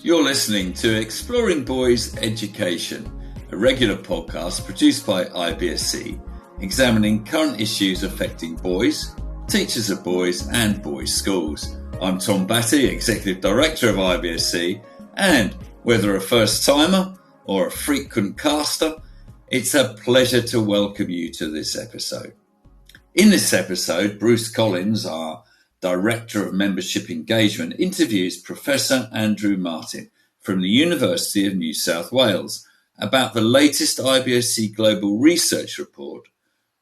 You're listening to Exploring Boys Education, a regular podcast produced by IBSC, examining current issues affecting boys, teachers of boys and boys' schools. I'm Tom Batty, Executive Director of IBSC, and whether a first-timer or a frequent caster, it's a pleasure to welcome you to this episode. In this episode, Bruce Collins, our Director of Membership Engagement, interviews Professor Andrew Martin from the University of New South Wales about the latest IBSC Global Research Report,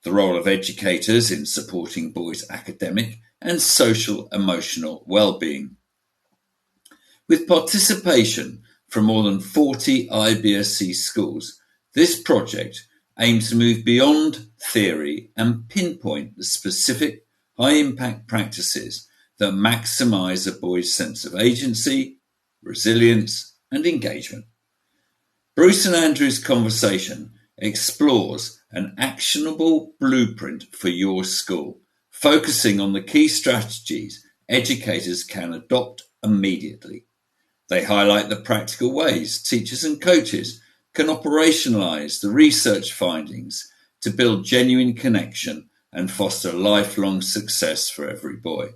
the role of educators in supporting boys' academic and social emotional well-being. With participation from more than 40 IBSC schools, this project aims to move beyond theory and pinpoint the specific high-impact practices that maximise a boy's sense of agency, resilience and engagement. Bruce and Andrew's conversation explores an actionable blueprint for your school, focusing on the key strategies educators can adopt immediately. They highlight the practical ways teachers and coaches can operationalise the research findings to build genuine connection and foster lifelong success for every boy.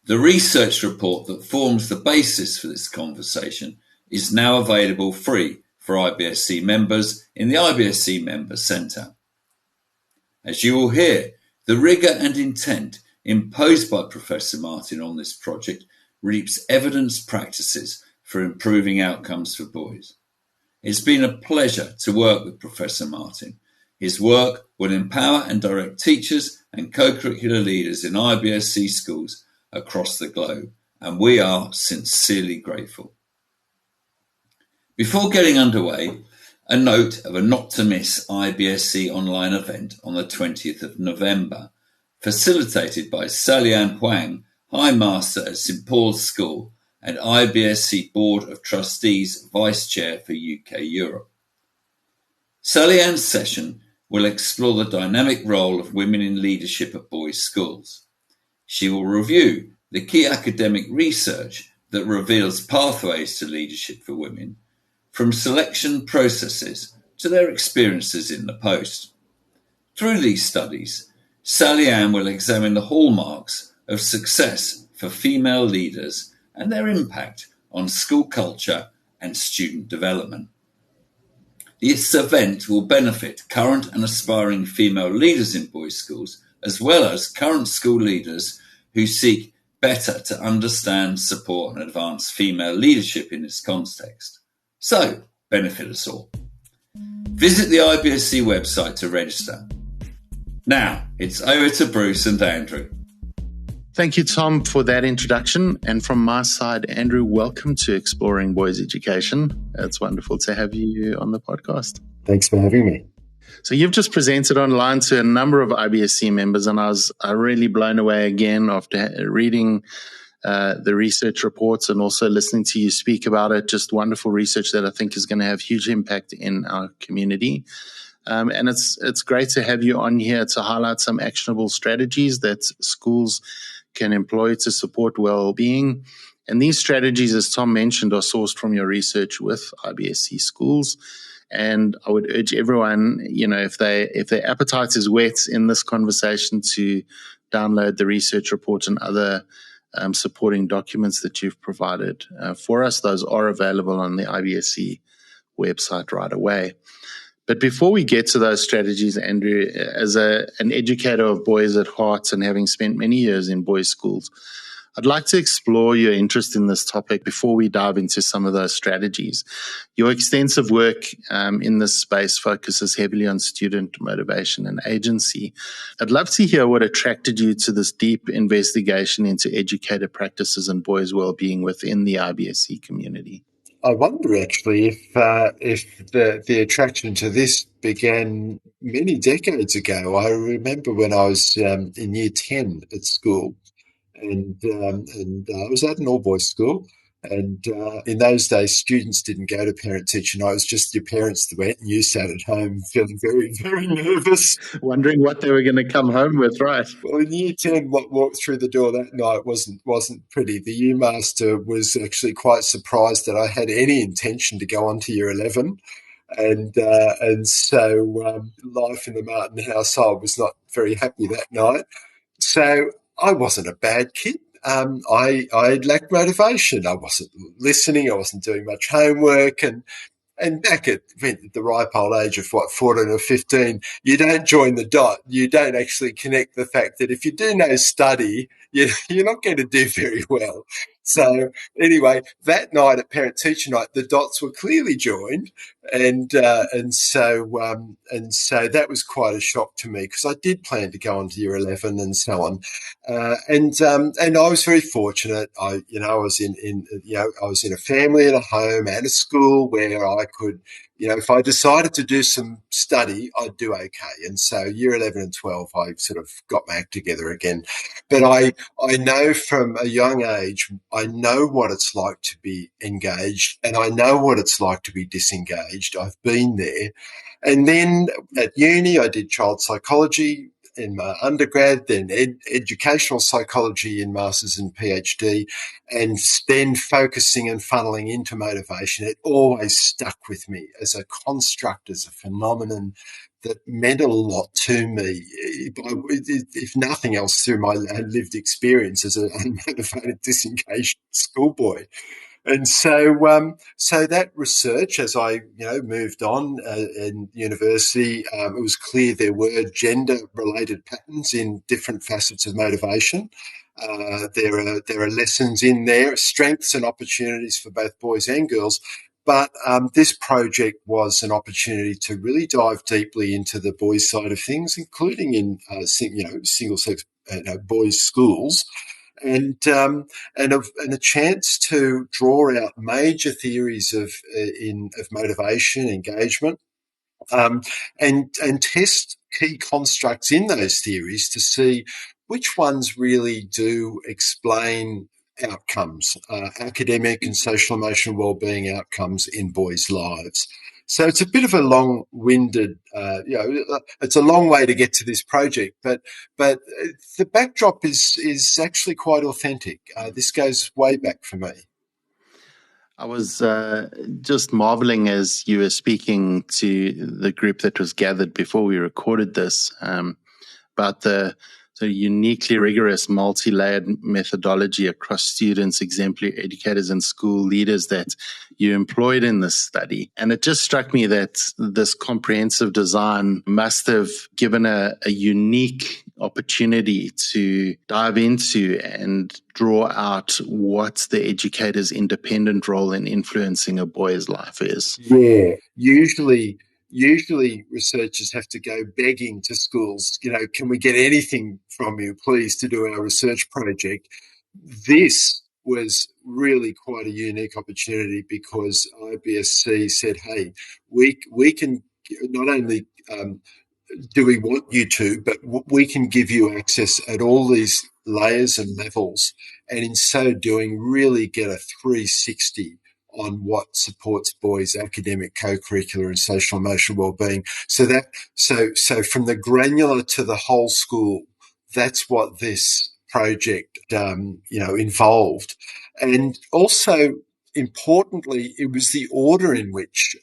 The research report that forms the basis for this conversation is now available free for IBSC members in the IBSC Member Centre. As you will hear, the rigour and intent imposed by Professor Martin on this project reaps evidence practices for improving outcomes for boys. It's been a pleasure to work with Professor Martin. His work will empower and direct teachers and co-curricular leaders in IBSC schools across the globe, and we are sincerely grateful. Before getting underway, a note of a not-to-miss IBSC online event on the 20th of November, facilitated by Sally-Ann Huang, High Master at St Paul's School and IBSC Board of Trustees Vice Chair for UK Europe. Sally-Ann's session will explore the dynamic role of women in leadership at boys' schools. She will review the key academic research that reveals pathways to leadership for women, from selection processes to their experiences in the post. Through these studies, Sally-Ann will examine the hallmarks of success for female leaders and their impact on school culture and student development. This event will benefit current and aspiring female leaders in boys' schools, as well as current school leaders who seek better to understand, support and advance female leadership in this context. So, benefit us all. Visit the IBSC website to register. Now, it's over to Bruce and Andrew. Thank you, Tom, for that introduction. And from my side, Andrew, welcome to Exploring Boys Education. It's wonderful to have you on the podcast. Thanks for having me. So you've just presented online to a number of IBSC members, and I was really blown away again after reading the research reports and also listening to you speak about it. Just wonderful research that I think is going to have huge impact in our community. And it's great to have you on here to highlight some actionable strategies that schools can employ to support well-being. And these strategies, as Tom mentioned, are sourced from your research with IBSC schools. And I would urge everyone, if their appetite is whet in this conversation, to download the research report and other supporting documents that you've provided for us. Those are available on the IBSC website right away. But before we get to those strategies, Andrew, as an educator of boys at heart and having spent many years in boys' schools, I'd like to explore your interest in this topic before we dive into some of those strategies. Your extensive work in this space focuses heavily on student motivation and agency. I'd love to hear what attracted you to this deep investigation into educator practices and boys' well-being within the IBSC community. I wonder actually if the attraction to this began many decades ago. I remember when I was in year 10 at school, and I was at an all-boys school, And in those days, students didn't go to parent-teacher night. It was just your parents that went, and you sat at home feeling very, very nervous. Wondering what they were going to come home with, right? Well, in year 10, what walked through the door that night wasn't pretty. The year master was actually quite surprised that I had any intention to go on to year 11. And so life in the Martin household was not very happy that night. So I wasn't a bad kid. I lacked motivation. I wasn't listening. I wasn't doing much homework. And back at the ripe old age of 14 or 15, you don't join the dot. You don't actually connect the fact that if you do no study, you're not going to do very well. So anyway, that night at parent teacher night, the dots were clearly joined, and so that was quite a shock to me, because I did plan to go on to year 11 and so on, and I was very fortunate. I was in a family and a home and a school where I could, if I decided to do some study, I'd do okay. And so year 11 and 12, I sort of got my act together again. But I know from a young age, I know what it's like to be engaged, and I know what it's like to be disengaged. I've been there. And then at uni, I did child psychology in my undergrad, then educational psychology in master's and PhD, and then focusing and funneling into motivation. It always stuck with me as a construct, as a phenomenon that meant a lot to me, if nothing else, through my lived experience as an unmotivated, disengaged schoolboy. And so that research, as I moved on in university, it was clear there were gender-related patterns in different facets of motivation. There are lessons in there, strengths and opportunities for both boys and girls. But this project was an opportunity to really dive deeply into the boys' side of things, including in single-sex boys' schools. And a chance to draw out major theories of motivation, engagement, and test key constructs in those theories to see which ones really do explain outcomes, academic and social emotional wellbeing outcomes in boys' lives. So it's a bit of a long-winded, it's a long way to get to this project, but the backdrop is actually quite authentic. This goes way back for me. I was just marveling as you were speaking to the group that was gathered before we recorded this about the uniquely rigorous, multi-layered methodology across students, exemplary educators, and school leaders that you employed in this study. And it just struck me that this comprehensive design must have given a unique opportunity to dive into and draw out what the educator's independent role in influencing a boy's life is. Yeah, usually researchers have to go begging to schools, can we get anything from you, please, to do our research project? This was really quite a unique opportunity, because IBSC said, hey, we can not only do we want you to, but we can give you access at all these layers and levels, and in so doing really get a 360 on what supports boys' academic, co-curricular and social emotional wellbeing. So from the granular to the whole school, that's what this project involved. And also, importantly, it was the order in which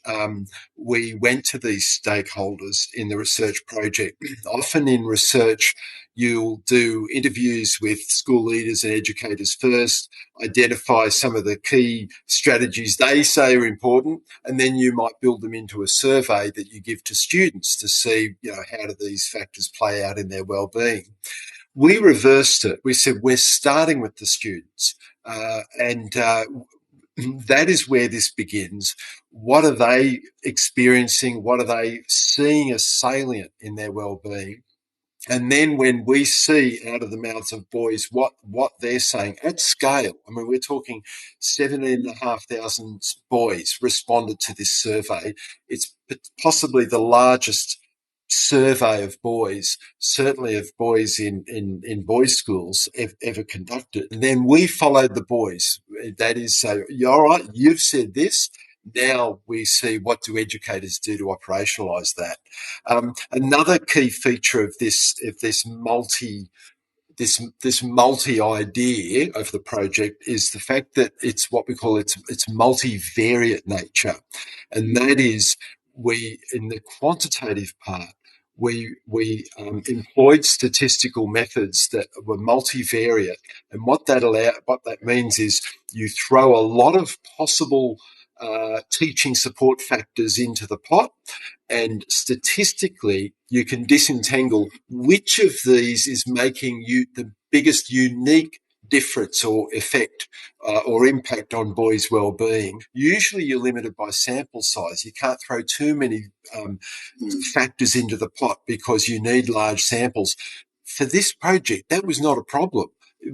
we went to these stakeholders in the research project. Often in research, you'll do interviews with school leaders and educators first, identify some of the key strategies they say are important, and then you might build them into a survey that you give to students to see, how do these factors play out in their well-being. We reversed it. We said we're starting with the students, and that is where this begins. What are they experiencing? What are they seeing as salient in their well-being? And then when we see out of the mouths of boys what they're saying at scale, I mean, we're talking 17,500 boys responded to this survey. It's possibly the largest survey of boys, certainly of boys in boys' schools, ever conducted. And then we followed the boys that is, so all right, you've said this. Now we see, what do educators do to operationalise that? Another key feature of this multi idea of the project is the fact that it's what we call its multivariate nature, and that is, we, in the quantitative part, we employed statistical methods that were multivariate, and what that means is you throw a lot of possible teaching support factors into the pot, and statistically you can disentangle which of these is making you the biggest unique difference or effect or impact on boys' well-being. Usually you're limited by sample size. You can't throw too many factors into the pot because you need large samples. For this project, that was not a problem.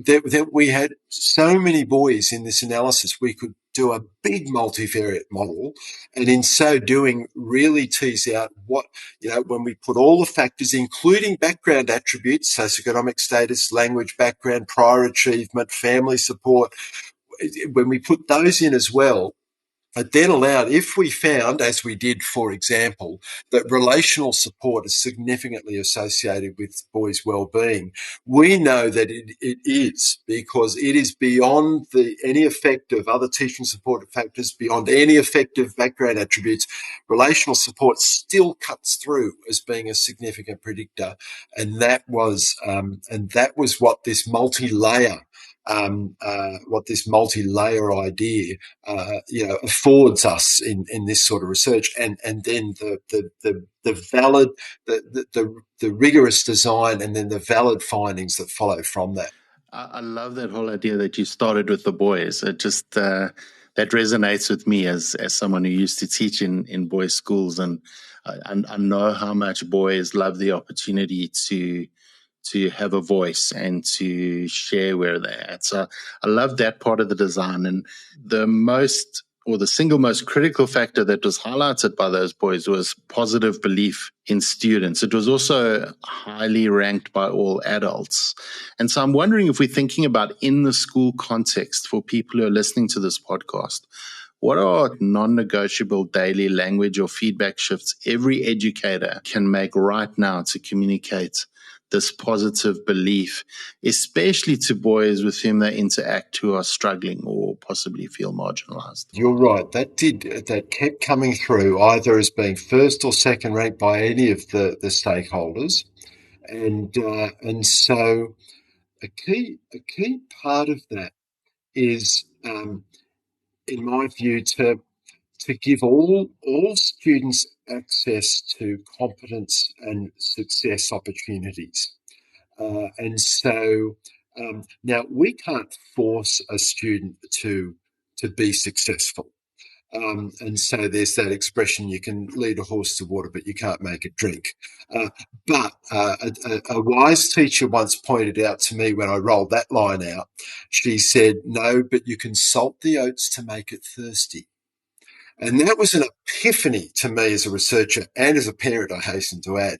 That we had so many boys in this analysis, we could do a big multivariate model, and in so doing really tease out what, when we put all the factors, including background attributes, socioeconomic status, language background, prior achievement, family support, when we put those in as well, it then allowed, if we found, as we did, for example, that relational support is significantly associated with boys' well-being, we know that it is, because it is beyond any effect of other teaching support factors, beyond any effect of background attributes. Relational support still cuts through as being a significant predictor, and that was what this multi-layer idea, affords us in this sort of research, and then the valid, the rigorous design, and then the valid findings that follow from that. I love that whole idea that you started with the boys. It just that resonates with me as someone who used to teach in boys' schools, and I know how much boys love the opportunity to have a voice and to share where they're at. So I love that part of the design. And the single most critical factor that was highlighted by those boys was positive belief in students. It was also highly ranked by all adults. And so I'm wondering, if we're thinking about in the school context for people who are listening to this podcast, what are non-negotiable daily language or feedback shifts every educator can make right now to communicate this positive belief, especially to boys with whom they interact who are struggling or possibly feel marginalized? You're right. That kept coming through, either as being first or second ranked by any of the stakeholders, and so a key part of that is, in my view, to give all students access to competence and success opportunities. And so now we can't force a student to be successful. And so there's that expression, you can lead a horse to water, but you can't make it drink. But a wise teacher once pointed out to me, when I rolled that line out, she said, "No, but you can salt the oats to make it thirsty." And that was an epiphany to me as a researcher and as a parent, I hasten to add.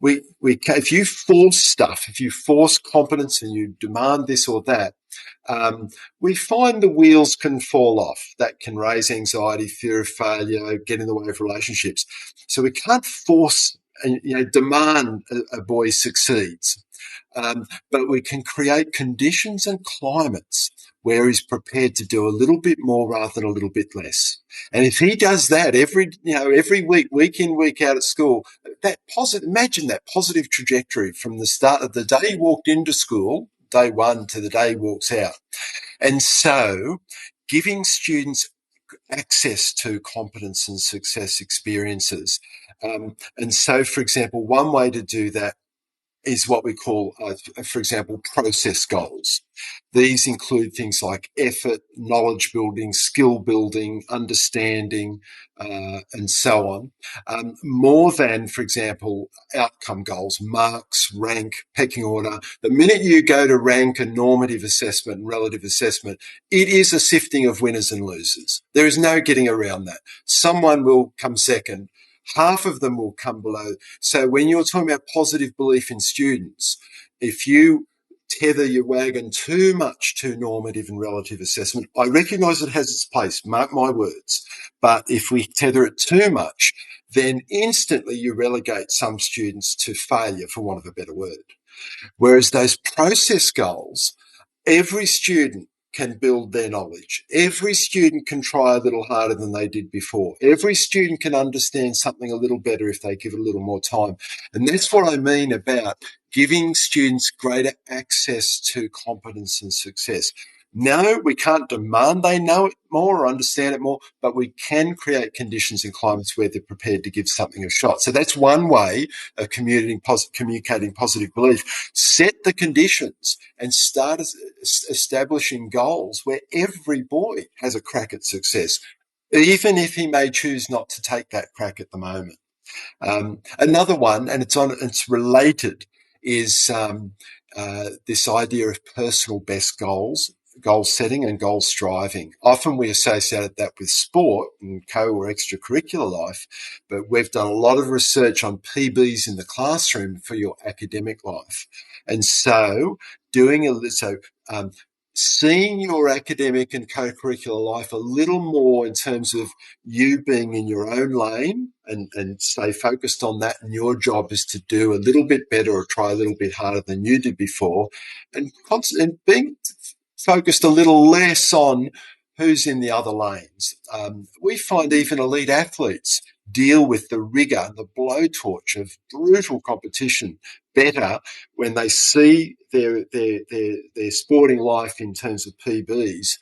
If you force stuff, if you force competence and you demand this or that, we find the wheels can fall off. That can raise anxiety, fear of failure, get in the way of relationships. So we can't force, demand a boy succeeds. But we can create conditions and climates where he's prepared to do a little bit more rather than a little bit less. And if he does that every week, week in, week out at school, imagine that positive trajectory from the start of the day he walked into school, day one, to the day he walks out. And so giving students access to competence and success experiences. And so, for example, one way to do that is what we call, for example, process goals. These include things like effort, knowledge building, skill building, understanding, and so on, more than, for example, outcome goals, marks, rank, pecking order. The minute you go to rank and normative assessment and relative assessment, it is a sifting of winners and losers. There is no getting around that. Someone will come second. Half of them will come below. So when you're talking about positive belief in students, if you tether your wagon too much to normative and relative assessment. I recognise it has its place, mark my words, but if we tether it too much, then instantly you relegate some students to failure, for want of a better word. Whereas those process goals, every student can build their knowledge. Every student can try a little harder than they did before. Every student can understand something a little better if they give it a little more time. And that's what I mean about giving students greater access to competence and success. No, we can't demand they know it more or understand it more, but we can create conditions and climates where they're prepared to give something a shot. So that's one way of communicating positive belief. Set the conditions and start establishing goals where every boy has a crack at success, even if he may choose not to take that crack at the moment. Another one, and it's related, is this idea of personal best goals. Goal setting and goal striving. Often we associate that with sport and co or extracurricular life, but we've done a lot of research on PBs in the classroom for your academic life. And so seeing your academic and co-curricular life a little more in terms of you being in your own lane and stay focused on that, and your job is to do a little bit better or try a little bit harder than you did before, and being focused a little less on who's in the other lanes. We find even elite athletes deal with the rigour and the blowtorch of brutal competition better when they see their sporting life in terms of PBs.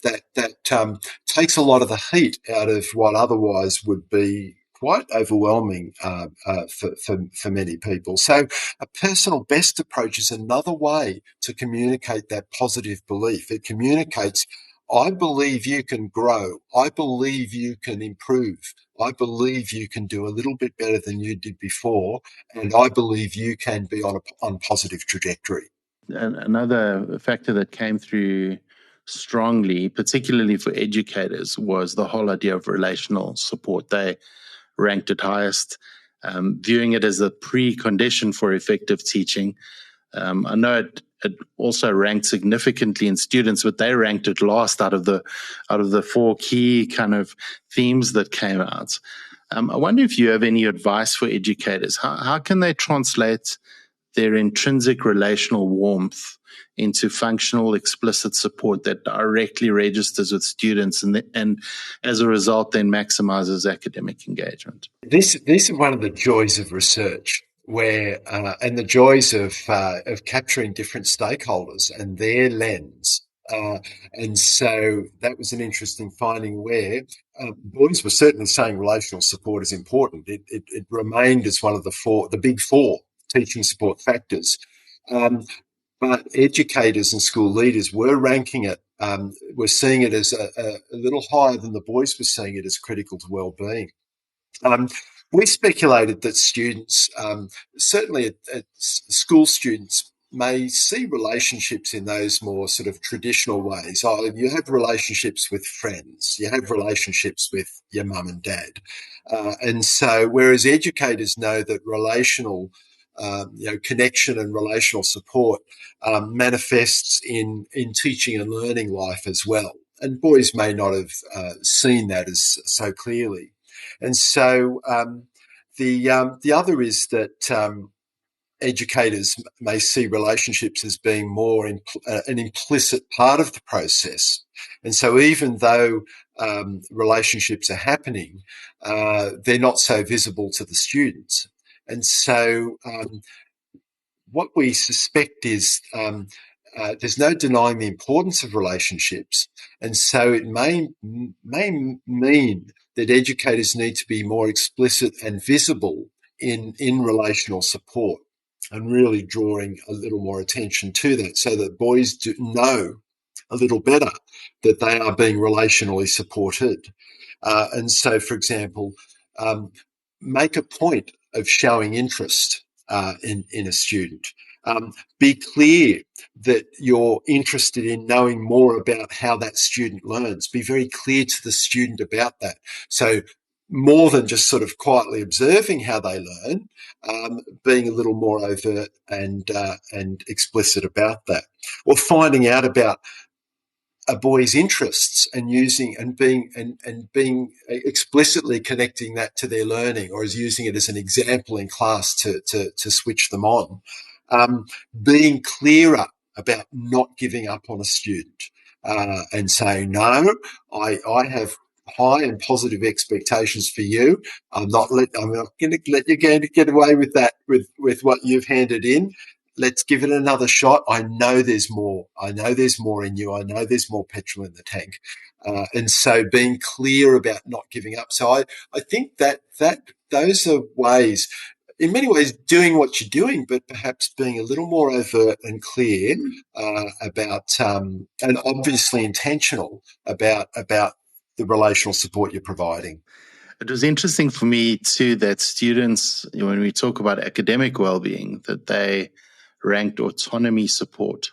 That takes a lot of the heat out of what otherwise would be quite overwhelming for many people. So a personal best approach is another way to communicate that positive belief. It communicates, I believe you can grow. I believe you can improve. I believe you can do a little bit better than you did before. And I believe you can be on a positive trajectory. Another factor that came through strongly, particularly for educators, was the whole idea of relational support. They ranked it highest, viewing it as a precondition for effective teaching. I know it also ranked significantly in students, but they ranked it last out of the four key kind of themes that came out. I wonder if you have any advice for educators. How can they translate their intrinsic relational warmth into functional, explicit support that directly registers with students and as a result then maximizes academic engagement? This is one of the joys of research, where and the joys of capturing different stakeholders and their lens. And so that was an interesting finding where boys were certainly saying relational support is important. It remained as one of the big four teaching support factors. But educators and school leaders were ranking it, were seeing it as a little higher than the boys were seeing it as critical to well-being. We speculated that students, certainly at school students, may see relationships in those more sort of traditional ways. Oh, you have relationships with friends, you have relationships with your mum and dad. And so whereas educators know that relational connection and relational support manifests in teaching and learning life as well. And boys may not have seen that as so clearly. And so the other is that educators may see relationships as being more an implicit part of the process. And so even though relationships are happening, they're not so visible to the students. And so what we suspect is there's no denying the importance of relationships. And so it may mean that educators need to be more explicit and visible in relational support, and really drawing a little more attention to that so that boys do know a little better that they are being relationally supported. And so, for example, make a point of showing interest in a student. Be clear that you're interested in knowing more about how that student learns. Be very clear to the student about that. So more than just sort of quietly observing how they learn, being a little more overt and explicit about that, or finding out about a boy's interests and being explicitly connecting that to their learning, or as using it as an example in class to switch them on. Being clearer about not giving up on a student and saying, no, I have high and positive expectations for you. I'm not going to let you get away with that, with what you've handed in. Let's give it another shot. I know there's more. I know there's more in you. I know there's more petrol in the tank. And so being clear about not giving up. So I think that those are ways, in many ways, doing what you're doing, but perhaps being a little more overt and clear about, and obviously intentional about the relational support you're providing. It was interesting for me too that students, when we talk about academic well-being, that they ranked autonomy support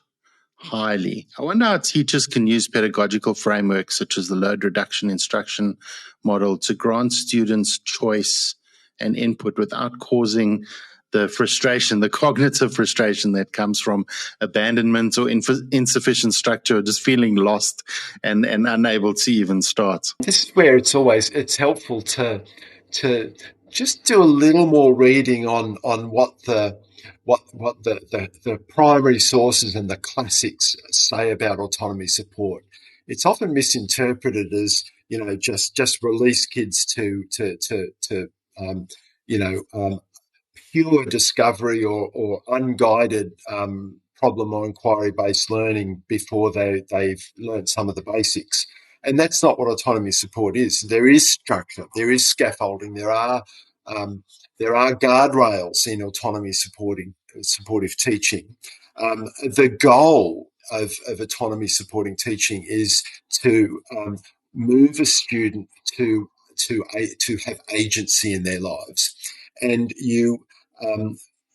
highly. I wonder how teachers can use pedagogical frameworks such as the load reduction instruction model to grant students choice and input without causing the frustration, the cognitive frustration that comes from abandonment or insufficient structure, or just feeling lost and unable to even start. This is where it's helpful to just do a little more reading on what the primary sources and the classics say about autonomy support. It's often misinterpreted as, just release kids to pure discovery or unguided problem or inquiry-based learning before they've learned some of the basics. And that's not what autonomy support is. There is structure, there is scaffolding, there are guardrails in autonomy supportive teaching. The goal of autonomy supporting teaching is to move a student to have agency in their lives, and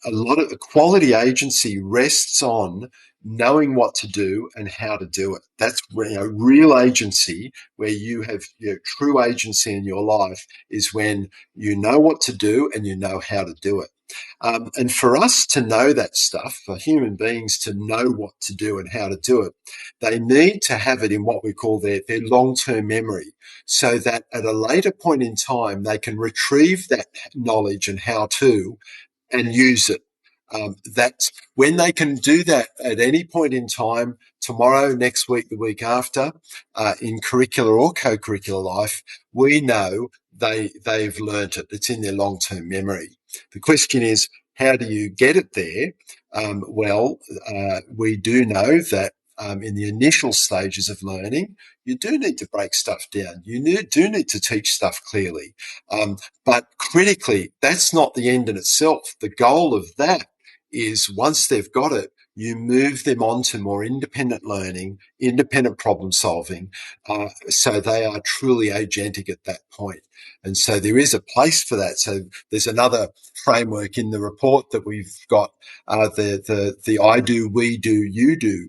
a lot of the quality agency rests on knowing what to do and how to do it. That's real agency, where you have true agency in your life, is when you know what to do and you know how to do it. And for us to know that stuff, for human beings to know what to do and how to do it, they need to have it in what we call their long-term memory, so that at a later point in time, they can retrieve that knowledge and how to and use it. That's when they can do that at any point in time, tomorrow, next week, the week after, in curricular or co-curricular life, we know they've learnt it. It's in their long-term memory. The question is, how do you get it there? We do know that in the initial stages of learning, you do need to break stuff down. You do need to teach stuff clearly. But critically, that's not the end in itself. The goal of that is, once they've got it, you move them on to more independent learning, independent problem solving, so they are truly agentic at that point. And so there is a place for that. So there's another framework in the report that we've got, the I do, we do, you do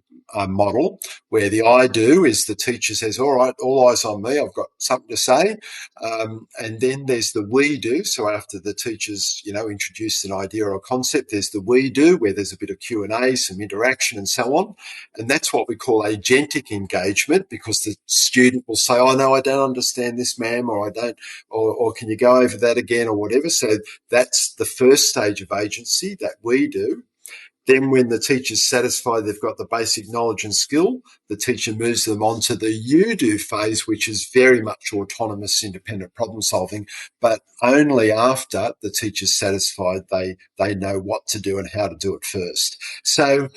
model, where the I do is the teacher says, all right, all eyes on me, I've got something to say. And then there's the we do. So after the teachers, introduced an idea or a concept, there's the we do, where there's a bit of Q&A, some interaction and so on. And that's what we call agentic engagement, because the student will say, oh, no, I don't understand this, ma'am, or I don't, or can you go over that again, or whatever. So that's the first stage of agency, that we do. Then when the teacher's satisfied they've got the basic knowledge and skill, the teacher moves them on to the you do phase, which is very much autonomous, independent problem solving, but only after the teacher's satisfied they know what to do and how to do it first. So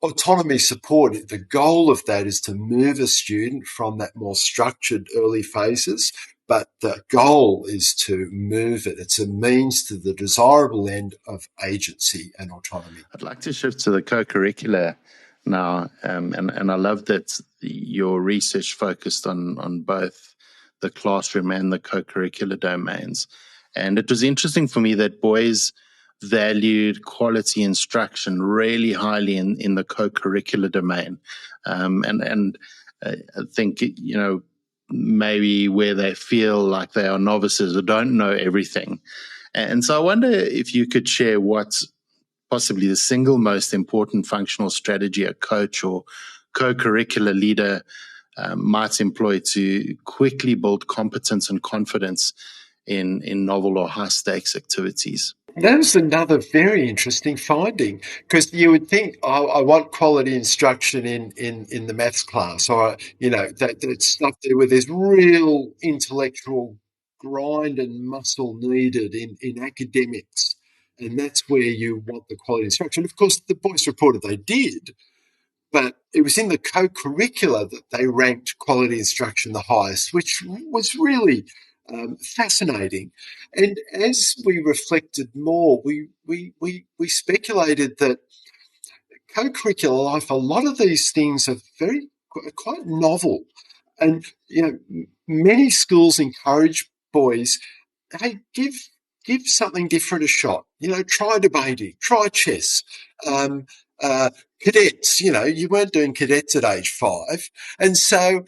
autonomy support, the goal of that is to move a student from that more structured early phases, but the goal is to move it. It's a means to the desirable end of agency and autonomy. I'd like to shift to the co-curricular now, and I love that your research focused on both the classroom and the co-curricular domains. And it was interesting for me that boys valued quality instruction really highly in the co-curricular domain. I think, maybe where they feel like they are novices or don't know everything. And so I wonder if you could share what's possibly the single most important functional strategy a coach or co-curricular leader might employ to quickly build competence and confidence in novel or high-stakes activities. That's another very interesting finding, because you would think, oh, I want quality instruction in the maths class, or, that stuff there where there's real intellectual grind and muscle needed in academics. And that's where you want the quality instruction. Of course, the boys reported they did, but it was in the co-curricular that they ranked quality instruction the highest, which was really fascinating. And as we reflected more, we speculated that co-curricular life, a lot of these things are quite novel. And, many schools encourage boys, hey, give something different a shot. Try debating, try chess. Cadets, you weren't doing cadets at age 5. And so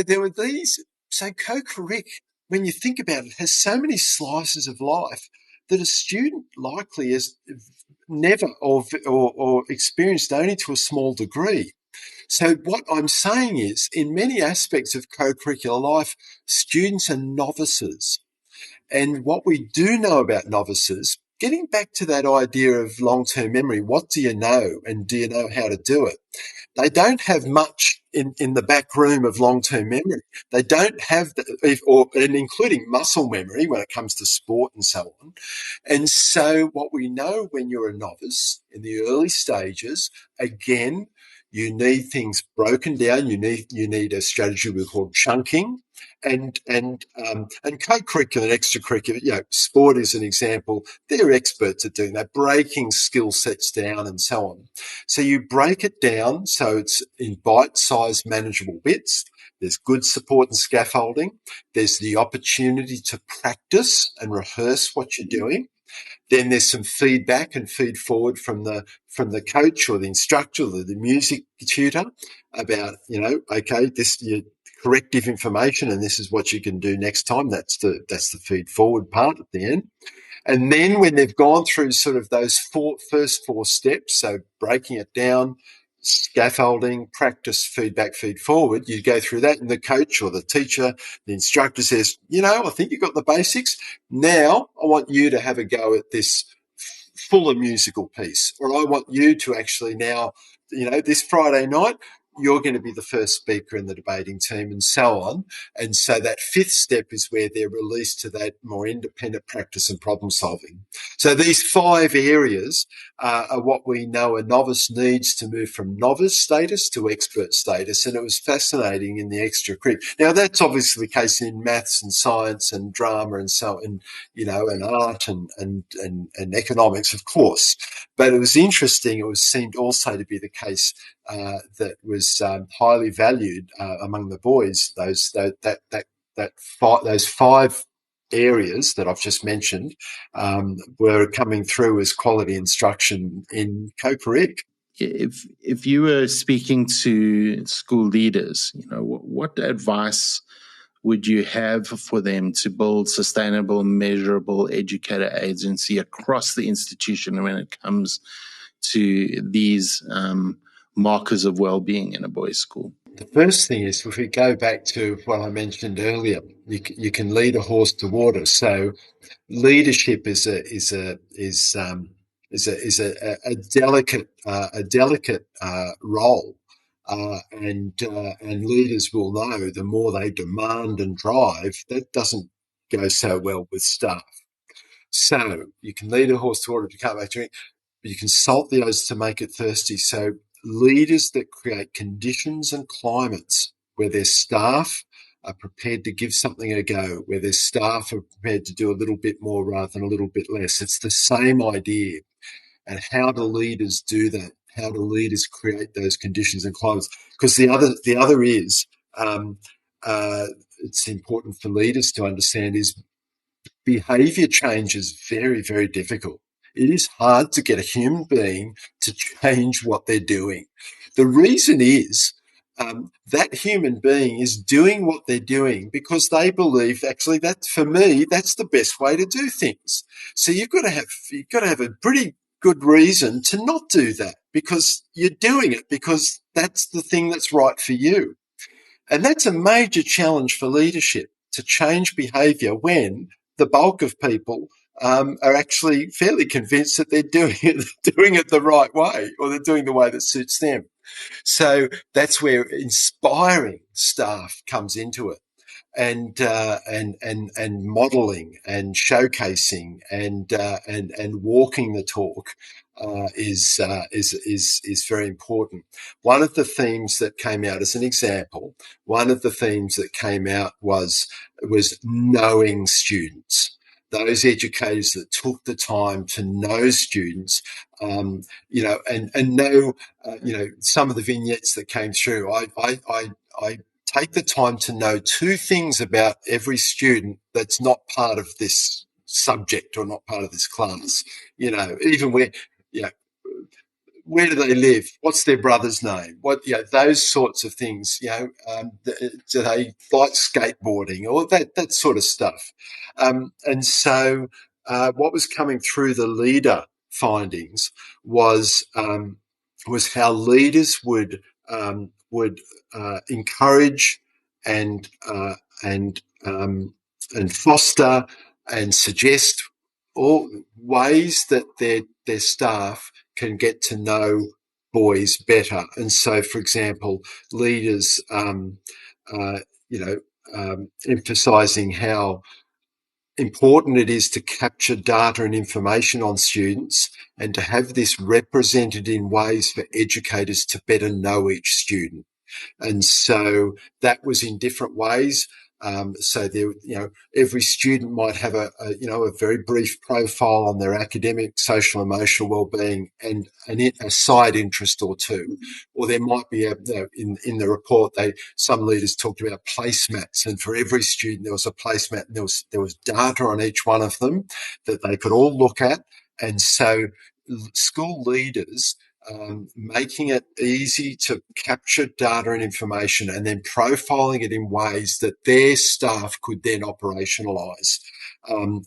there were these, so co-curric, when you think about it, has so many slices of life that a student likely has never or experienced only to a small degree. So what I'm saying is, in many aspects of co-curricular life, students are novices. And what we do know about novices, getting back to that idea of long-term memory, what do you know and do you know how to do it? They don't have much in the back room of long-term memory. They don't have, and including muscle memory when it comes to sport and so on. And so what we know when you're a novice in the early stages, again, you need things broken down. You need a strategy we call chunking, and co-curricular and extracurricular. Sport is an example. They're experts at doing that, breaking skill sets down and so on. So you break it down so it's in bite-sized, manageable bits. There's good support and scaffolding. There's the opportunity to practice and rehearse what you're doing. Then there's some feedback and feed forward from the coach or the instructor or the music tutor about, okay, this your corrective information and this is what you can do next time. That's the feed forward part at the end. And then when they've gone through sort of those first four steps, so breaking it down, scaffolding, practice, feedback, feed forward, you go through that and the coach or the teacher, the instructor says, I think you've got the basics. Now I want you to have a go at this fuller musical piece, or I want you to actually now, this Friday night, you're going to be the first speaker in the debating team and so on. And so that fifth step is where they're released to that more independent practice and problem solving. So these 5 areas are what we know a novice needs to move from novice status to expert status. And it was fascinating in the extracurricular. Now, that's obviously the case in maths and science and drama and so on, and art and economics, of course. But it was interesting. It seemed also to be the case that was highly valued among the boys. Those 5 areas that I've just mentioned were coming through as quality instruction in co-curric. If you were speaking to school leaders, what advice would you have for them to build sustainable, measurable educator agency across the institution when it comes to these markers of well-being in a boys' school? The first thing is, if we go back to what I mentioned earlier, you can lead a horse to water. So leadership is a delicate role, and leaders will know the more they demand and drive, that doesn't go so well with staff. So you can lead a horse to water if you can't make drink, but you can salt the oats to make it thirsty. So leaders that create conditions and climates where their staff are prepared to give something a go, where their staff are prepared to do a little bit more rather than a little bit less. It's the same idea. And how do leaders do that? How do leaders create those conditions and climates? Because the other is, it's important for leaders to understand is behavior change is very, very difficult. It is hard to get a human being to change what they're doing. The reason is that human being is doing what they're doing because they believe, actually, that for me, that's the best way to do things. So you've got to have a pretty good reason to not do that, because you're doing it because that's the thing that's right for you. And that's a major challenge for leadership, to change behaviour when the bulk of people are actually fairly convinced that they're doing it the right way, or they're doing the way that suits them. So that's where inspiring staff comes into it, and modelling and showcasing and walking the talk is very important. One of the themes that came out, as an example, was knowing students. Those educators that took the time to know students, and know, some of the vignettes that came through. I take the time to know two things about every student that's not part of this subject or not part of this class. Even where do they live? What's their brother's name? Those sorts of things. Do they like skateboarding, or that sort of stuff? And so, what was coming through the leader findings was how leaders would encourage and foster and suggest all ways that their staff can get to know boys better. And so, for example, leaders, emphasising how important it is to capture data and information on students, and to have this represented in ways for educators to better know each student. And so that was in different ways. So there, every student might have a very brief profile on their academic, social, emotional well-being, and a side interest or two. Or there might be in the report, some leaders talked about placemats, and for every student there was a placemat, and there was data on each one of them that they could all look at. And so school leaders, making it easy to capture data and information, and then profiling it in ways that their staff could then operationalise. And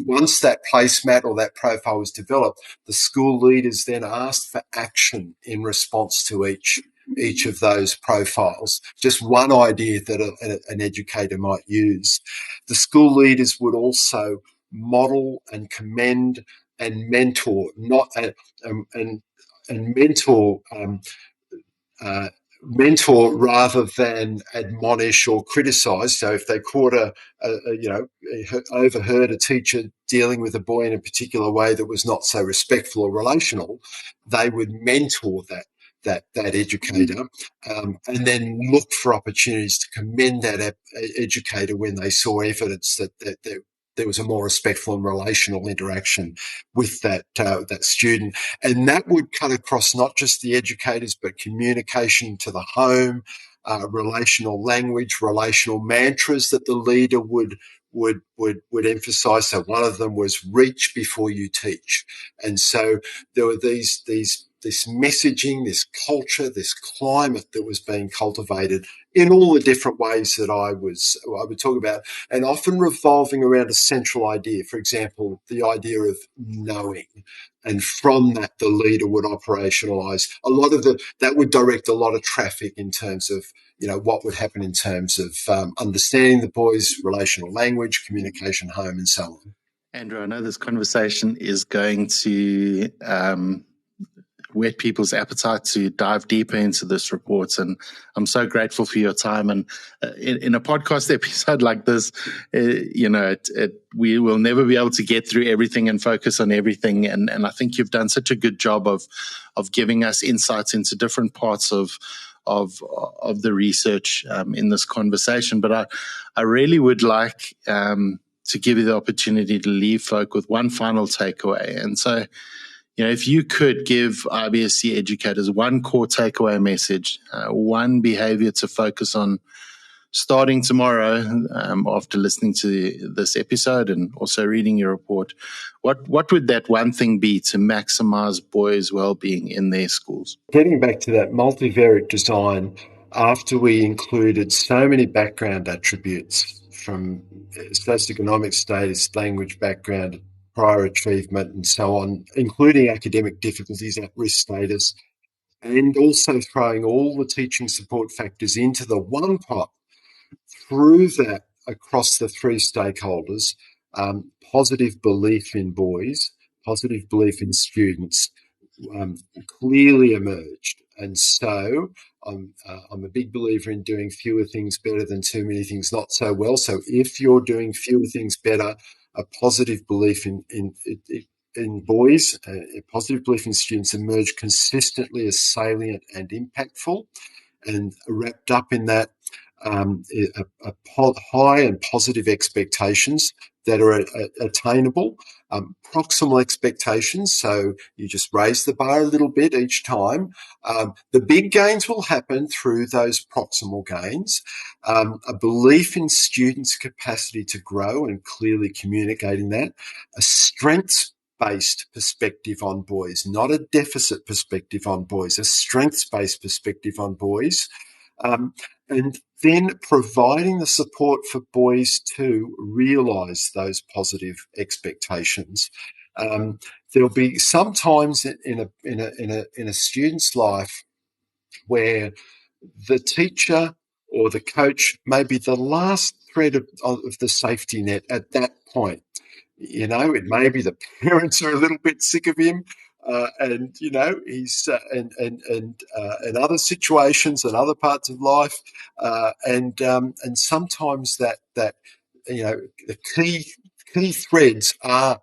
once that placemat or that profile was developed, the school leaders then asked for action in response to each of those profiles. Just one idea that an educator might use. The school leaders would also model and commend and mentor, mentor rather than admonish or criticise. So if they overheard a teacher dealing with a boy in a particular way that was not so respectful or relational, they would mentor that educator, and then look for opportunities to commend that educator when they saw evidence that there was a more respectful and relational interaction with that student. And that would cut across not just the educators, but communication to the home, relational language, relational mantras that the leader would emphasise. So one of them was reach before you teach. And so there were this messaging, this culture, this climate that was being cultivated in all the different ways that I would talk about, and often revolving around a central idea. For example, the idea of knowing, and from that the leader would operationalise a lot of that would direct a lot of traffic in terms of what would happen in terms of understanding the boys' relational language, communication, home, and so on. Andrew, I know this conversation is going to whet people's appetite to dive deeper into this report, and I'm so grateful for your time. And in a podcast episode like this, we will never be able to get through everything and focus on everything. And I think you've done such a good job of giving us insights into different parts of the research in this conversation. But I really would like to give you the opportunity to leave folk with one final takeaway. And so, if you could give IBSC educators one core takeaway message, one behavior to focus on starting tomorrow, after listening to this episode and also reading your report, what would that one thing be to maximize boys' well-being in their schools? Getting back to that multivariate design, after we included so many background attributes from socioeconomic status, language background, prior achievement, and so on, including academic difficulties, at-risk status, and also throwing all the teaching support factors into the one pot, through that across the three stakeholders, positive belief in boys, positive belief in students, clearly emerged. And so I'm a big believer in doing fewer things better than too many things not so well. So if you're doing fewer things better, a positive belief in boys, a positive belief in students emerge consistently as salient and impactful. And wrapped up in that, high and positive expectations that are attainable, proximal expectations, so you just raise the bar a little bit each time. The big gains will happen through those proximal gains. A belief in students' capacity to grow and clearly communicating that. A strengths-based perspective on boys, not a deficit perspective on boys, a strengths-based perspective on boys. And then providing the support for boys to realise those positive expectations. There'll be some times in a student's life where the teacher or the coach may be the last thread of the safety net at that point. You know, it may be the parents are a little bit sick of him. And you know he's and other situations and other parts of life, and sometimes that you know the key threads are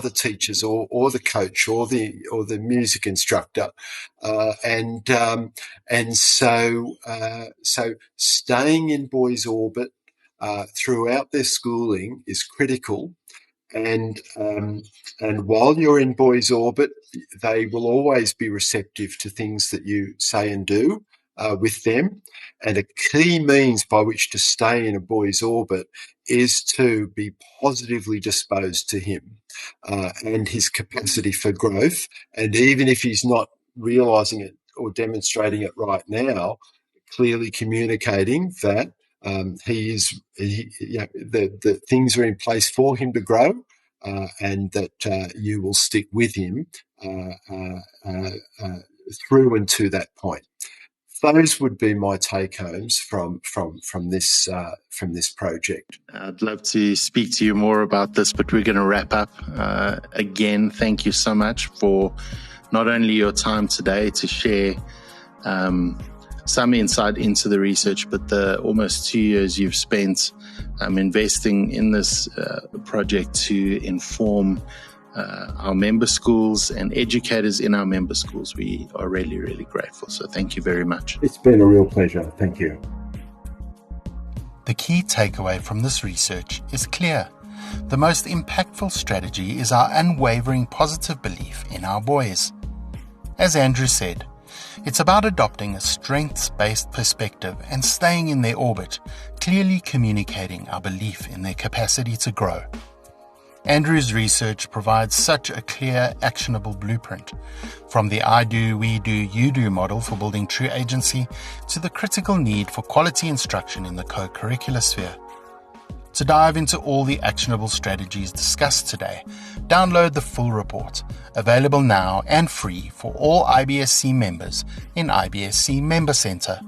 the teachers or the coach or the music instructor, and so staying in boys' orbit throughout their schooling is critical. And while you're in boys' orbit, they will always be receptive to things that you say and do with them. And a key means by which to stay in a boy's orbit is to be positively disposed to him and his capacity for growth. And even if he's not realising it or demonstrating it right now, clearly communicating that the things are in place for him to grow, and that you will stick with him through and to that point. Those would be my take homes from this project. I'd love to speak to you more about this, but we're going to wrap up. Again, thank you so much for not only your time today to share some insight into the research, but the almost 2 years you've spent investing in this project to inform our member schools and educators in our member schools. We are really, really grateful. So thank you very much. It's been a real pleasure. Thank you. The key takeaway from this research is clear. The most impactful strategy is our unwavering positive belief in our boys. As Andrew said, it's about adopting a strengths-based perspective and staying in their orbit, clearly communicating our belief in their capacity to grow. Andrew's research provides such a clear, actionable blueprint, from the I do, we do, you do model for building true agency to the critical need for quality instruction in the co-curricular sphere. To dive into all the actionable strategies discussed today, download the full report, available now and free for all IBSC members in IBSC Member Centre.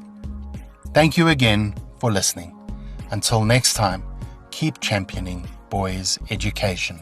Thank you again for listening. Until next time, keep championing boys' education.